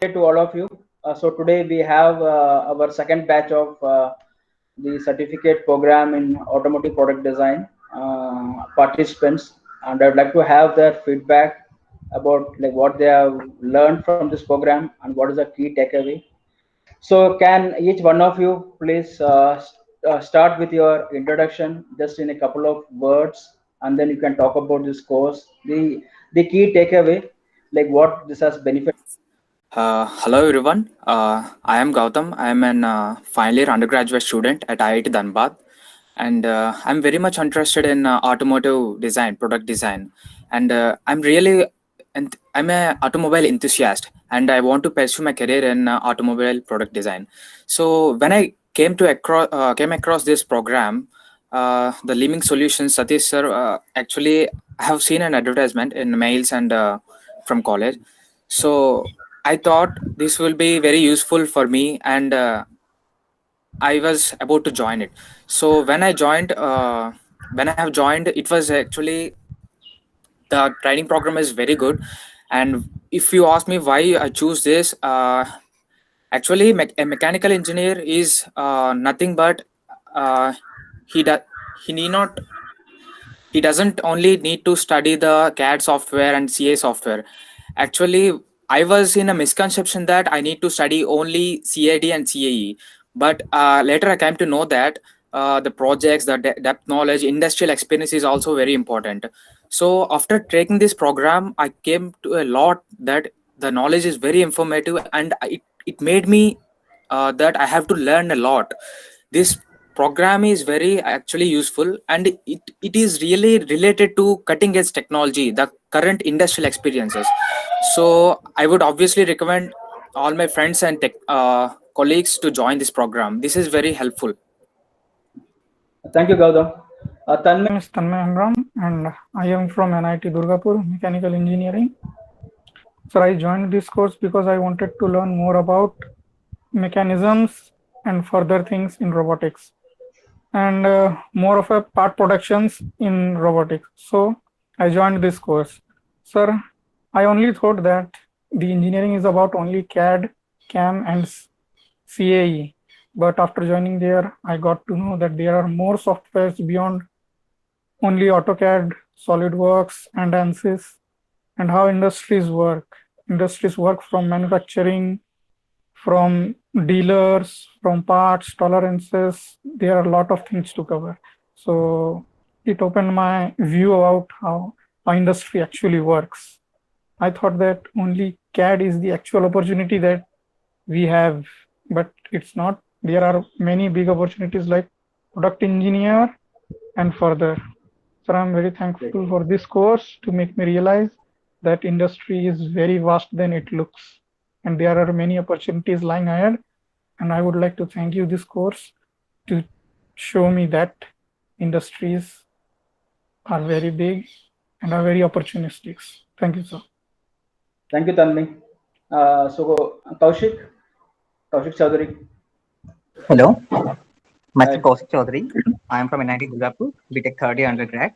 Hey to all of you. So today we have our second batch of the certificate program in automotive product design participants, and I'd like to have their feedback about like what they have learned from this program and what is the key takeaway. So can each one of you please start with your introduction just in a couple of words, and then you can talk about this course, the key takeaway, like what this has benefited. Hello everyone. I am Gautam. I am an final year undergraduate student at IIT Dhanbad, and I'm very much interested in automotive design, product design, and I'm a automobile enthusiast, and I want to pursue my career in automobile product design. So when I came across this program, the Leeming Solutions, Satish sir, actually I have seen an advertisement in mails and from college. So I thought this will be very useful for me, and I was about to join it. So when I have joined, it was actually the training program is very good. And if you ask me why I choose this, actually, a mechanical engineer is nothing but uh, he does he need not he doesn't only need to study the CAD software and CA software. Actually, I was in a misconception that I need to study only CAD and CAE. But later I came to know that the projects, the depth knowledge, industrial experience is also very important. So after taking this program, I came to a lot that the knowledge is very informative, and it made me that I have to learn a lot. This program is very actually useful, and it is really related to cutting edge technology, the current industrial experiences. So I would obviously recommend all my friends and colleagues to join this program. This is very helpful. Thank you, Gautam. Tanmay. My name is Tanmay Amram and I am from NIT Durgapur Mechanical Engineering. So I joined this course because I wanted to learn more about mechanisms and further things in robotics and more of a part productions in robotics. So I joined this course. Sir, I only thought that the engineering is about only CAD, CAM and CAE. But after joining there, I got to know that there are more softwares beyond only AutoCAD, SolidWorks, and ANSYS, and how industries work. Industries work from manufacturing, from dealers, from parts, tolerances. There are a lot of things to cover. So it opened my view about how industry actually works. I thought that only CAD is the actual opportunity that we have, but it's not. There are many big opportunities like product engineer and further. So I'm very thankful for this course to make me realize that industry is very vast than it looks. And there are many opportunities lying ahead. And I would like to thank you this course to show me that industries are very big and are very opportunistic. Thank you, sir. Thank you, Tanmay. So Kaushik Chaudhary. Hello, myself Hi. Kaushik Chaudhary. I am from NIT Durgapur, BTech third year undergrad.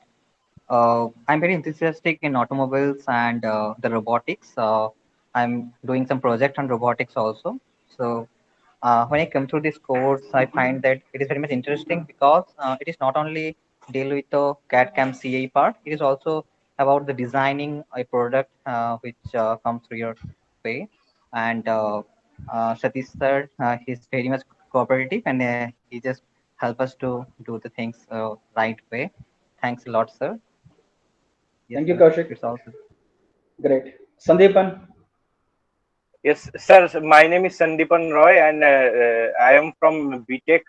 I'm very enthusiastic in automobiles and the robotics. I'm doing some project on robotics also. So when I come through this course, I find that it is very much interesting because it is not only deal with the CAD CAM CA part. It is also about the designing a product which comes through your way. And Satish sir, he's very much cooperative and he just help us to do the things right way. Thanks a lot, sir. Yes, Thank you, sir. Kaushik. It's all. Great. Sandeepan. Yes, sir. My name is Sandipan Roy, and I am from BTech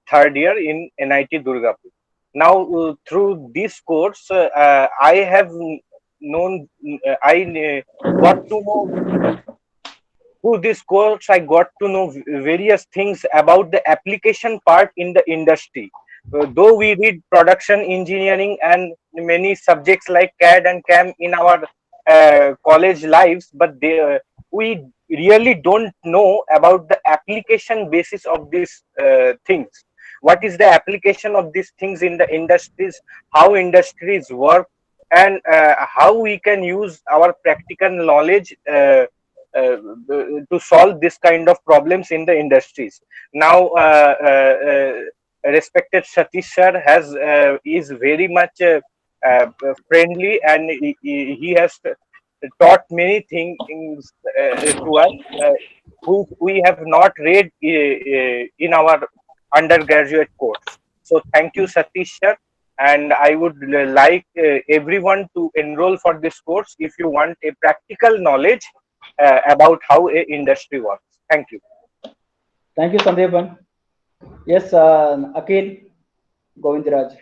third year in NIT Durgapur. Now, through this course, I have known, got to know through this course, I got to know various things about the application part in the industry. Though we read production engineering and many subjects like CAD and CAM in our college lives, but we really don't know about the application basis of these things. What is the application of these things in the industries? How industries work? and how we can use our practical knowledge to solve this kind of problems in the industries. Now, respected Satish sir is very much friendly, and he has taught many things to us, which we have not read in our undergraduate course. So thank you, Satish sir, and I would like everyone to enroll for this course if you want a practical knowledge about how a industry works. Thank you. Thank you, Sandeepan. Yes, Akhil Govindraj.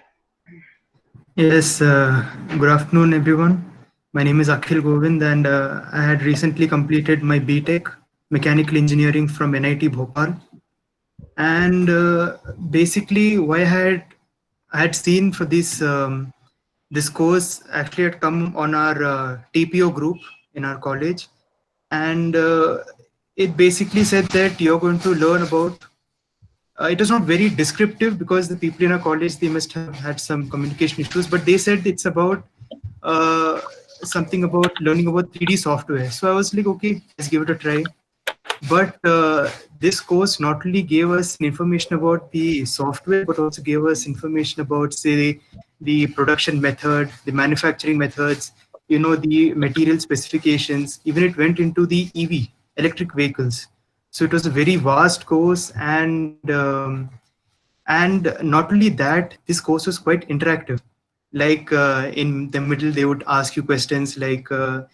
Yes, good afternoon, everyone. My name is Akhil Govind, and I had recently completed my BTech Mechanical Engineering from NIT Bhopal. And basically, why I had seen for this course actually had come on our TPO group in our college, and it basically said that you're going to learn about. It was not very descriptive because the people in our college, they must have had some communication issues, but they said it's about uh, something about learning about 3D software. So I was like, okay, let's give it a try. But this course not only gave us information about the software, but also gave us information about, say, the production method, the manufacturing methods, the material specifications. Even it went into the EV, electric vehicles. So it was a very vast course, and not only that, this course was quite interactive. Like in the middle, they would ask you questions like, do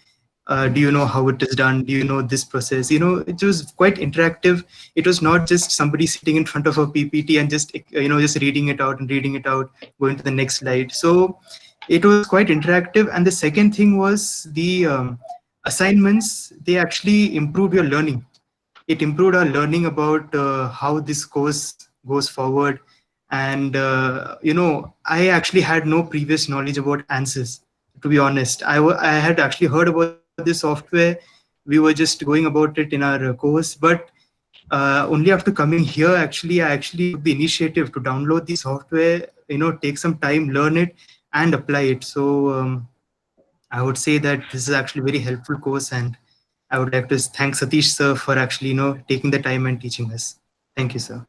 you know how it is done? Do you know this process? It was quite interactive. It was not just somebody sitting in front of a PPT and just reading it out and reading it out, going to the next slide. So it was quite interactive. And the second thing was the assignments. They actually improved your learning. It improved our learning about how this course goes forward. And I actually had no previous knowledge about ANSYS, to be honest. I had actually heard about this software. We were just going about it in our course, but only after coming here, I actually took the initiative to download the software, take some time, learn it, and apply it. So I would say that this is actually a very helpful course, and I would like to thank Satish sir for actually, taking the time and teaching us. Thank you, sir.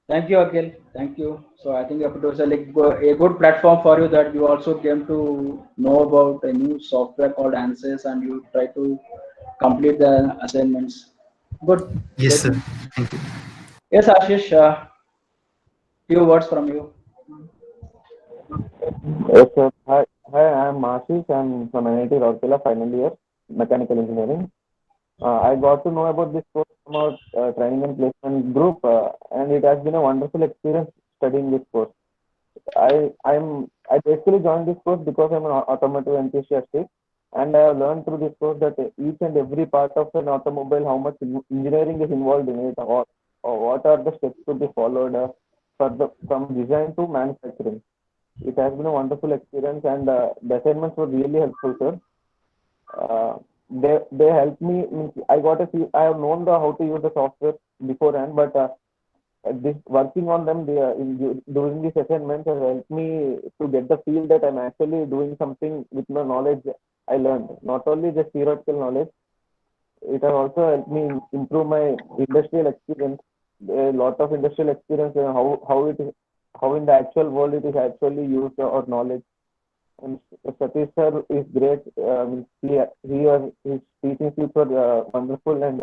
Thank you, Akhil. Thank you. So I think it was a good platform for you that you also came to know about a new software called ANSYS and you try to complete the assignments. Good. Yes, Good. sir. Thank you. Yes, Ashish, few words from you. Yes, sir. Hi, I'm Ashish. I'm from NIT Rourkela, final year, mechanical engineering. I got to know about this course from our training and placement group, and it has been a wonderful experience studying this course. I basically joined this course because I'm an automotive enthusiast, and I have learned through this course that each and every part of an automobile, how much engineering is involved in it, or what are the steps to be followed from design to manufacturing. It has been a wonderful experience, and the assignments were really helpful, sir. They helped me. I got a I have known how to use the software beforehand, but this working on them doing these assignments has helped me to get the feel that I'm actually doing something with the knowledge I learned. Not only just theoretical knowledge, it has also helped me improve my industrial experience. A lot of industrial experience and how in the actual world it is actually used or knowledge. And Satish sir is great. His teaching skills were wonderful, and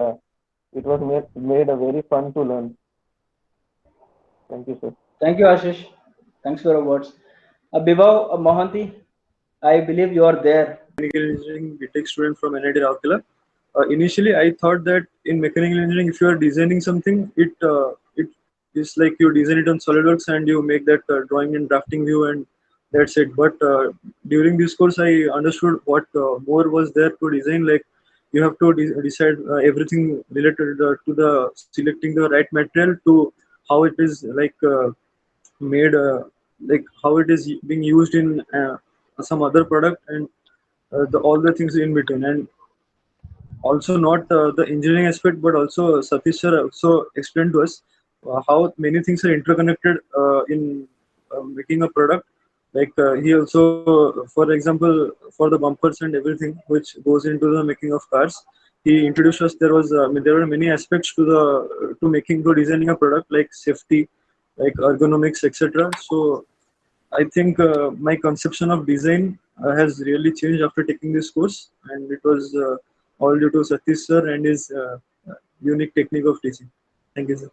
it was made a very fun to learn. Thank you, sir. Thank you, Ashish. Thanks for your words. Bibav Mohanty, I believe you are there. Mechanical engineering BTech student from NIT Rourkela. Initially, I thought that in mechanical engineering, if you are designing something, it is like you design it on SolidWorks and you make that drawing and drafting view, and that's it. But during this course, I understood what more was there to design. Like you have to decide everything related to the selecting the right material, to how it is made, like how it is being used in some other product, and all the things in between. And also not the engineering aspect, but also Satish sir also explained to us how many things are interconnected in making a product. Like he also, for example, for the bumpers and everything which goes into the making of cars, he introduced us. There was there were many aspects to the to making to designing a product, like safety, like ergonomics, etc. So I think my conception of design has really changed after taking this course, and it was all due to Satish sir and his unique technique of teaching. Thank you, sir.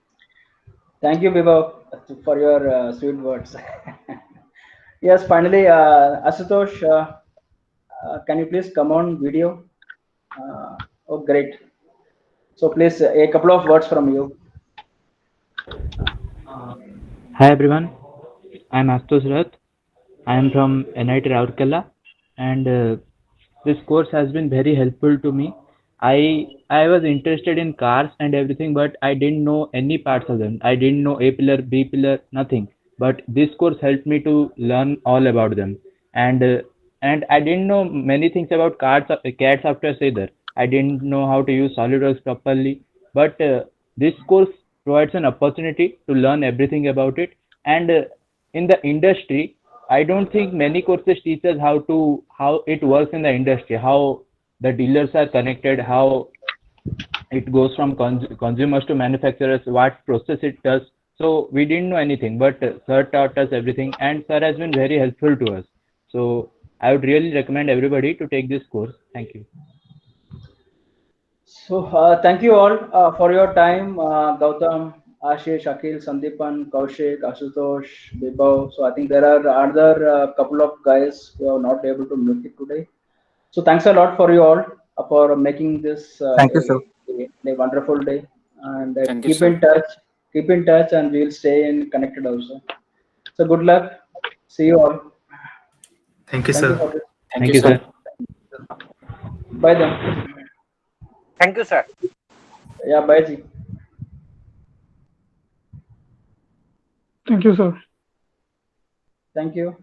Thank you, Vibhav, for your sweet words. Yes, finally, Asutosh, can you please come on video? Oh, great. So please, a couple of words from you. Hi everyone, I am Astos Rath. I am from NIT Rourkela, and this course has been very helpful to me. I was interested in cars and everything, but I didn't know any parts of them. I didn't know A pillar, B pillar, nothing. But this course helped me to learn all about them, and I didn't know many things about CAD software either. I didn't know how to use SolidWorks properly, but this course provides an opportunity to learn everything about it. And in the industry, I don't think many courses teach us how it works in the industry, how the dealers are connected, how it goes from consumers to manufacturers, what process it does. So we didn't know anything, but sir taught us everything, and sir has been very helpful to us. So I would really recommend everybody to take this course. Thank you. So thank you all for your time, Gautam, Ashish, Akhil, Sandeepan, Kaushik, Asutosh, Vibhav. So I think there are other couple of guys who are not able to make it today. So thanks a lot for you all for making this Thank you, sir. a wonderful day. And Thank you, keep sir. in touch. Keep in touch, and we'll stay in connected also. So good luck. See you all. Thank you, Thank you sir. for this. Thank you, sir. Bye then. Thank you, sir. Yeah, bye ji. Thank you, sir. Thank you.